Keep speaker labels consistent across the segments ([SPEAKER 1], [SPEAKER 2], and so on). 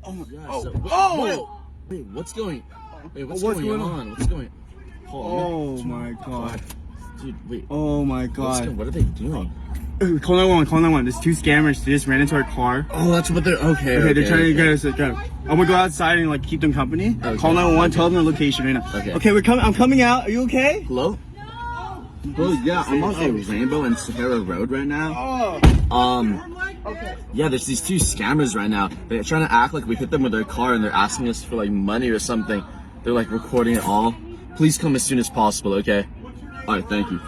[SPEAKER 1] Oh my god.
[SPEAKER 2] Wait, what's going on? What's going
[SPEAKER 1] Oh my god.
[SPEAKER 2] Dude, wait.
[SPEAKER 1] Oh my god.
[SPEAKER 2] What are they doing?
[SPEAKER 1] Call 911. There's two scammers. They just ran into our car.
[SPEAKER 2] Oh, that's what they're. Okay,
[SPEAKER 1] they're trying to get us. I'm gonna go outside and like keep them company. Okay. Call 911. Tell them the location right now. Okay, we're coming. I'm coming out. Are you okay?
[SPEAKER 2] Hello? Oh yeah, I'm on a Rainbow and Sahara Road right now. Yeah, there's these two scammers right now. They're trying to act like we hit them with their car and they're asking us for like money or something. They're like recording it all. Please come as soon as possible, okay? All right, thank you.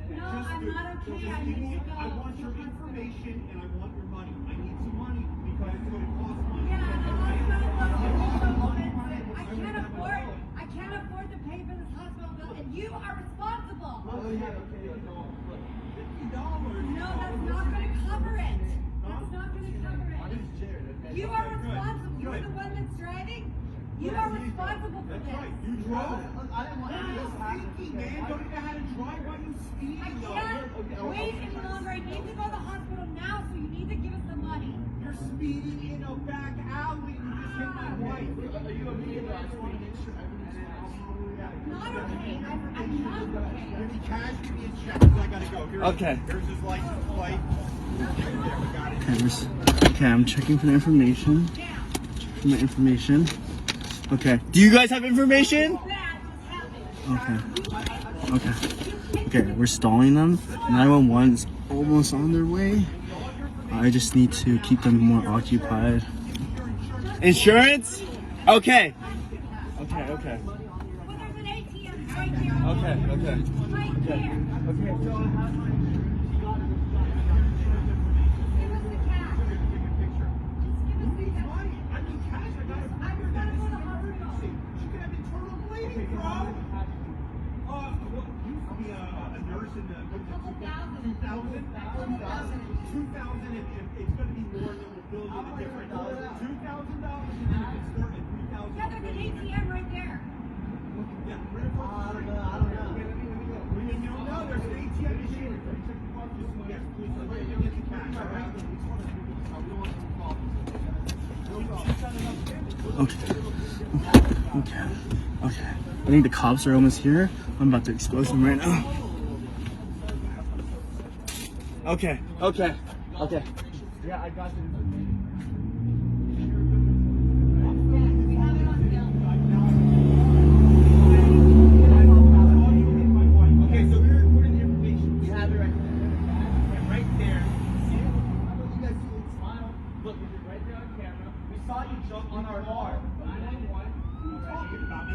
[SPEAKER 3] No, I'm not okay. I want your information and I want your money. I need some money because it's going to cost money. Yeah, I can't afford to pay for this hospital bill, and you are responsible. $50. No, that's not going to cover it. That's not going to cover it. You are responsible. You're the one that's driving. You are responsible for this. Right. You drove. I didn't want to be speaking, man. Don't even know how to drive. Why are you speeding?
[SPEAKER 4] I can't wait any longer. I need to go to the hospital now, so you need to give us the money.
[SPEAKER 3] You're speeding in a back alley. You just hit my wife. Are you okay? I just want to make sure everything's
[SPEAKER 4] not okay. I'm not okay.
[SPEAKER 3] Give me cash. Give me a check. I gotta go. Here's his license plate.
[SPEAKER 1] Okay, I'm checking for the information. Okay. Do you guys have information? Okay, we're stalling them. 911 is almost on their way. I just need to keep them more occupied. Insurance? Okay.
[SPEAKER 4] Okay.
[SPEAKER 1] Okay. I think the cops are almost here. I'm about to expose them right now. Okay. Yeah, I got this.
[SPEAKER 3] Talking about me.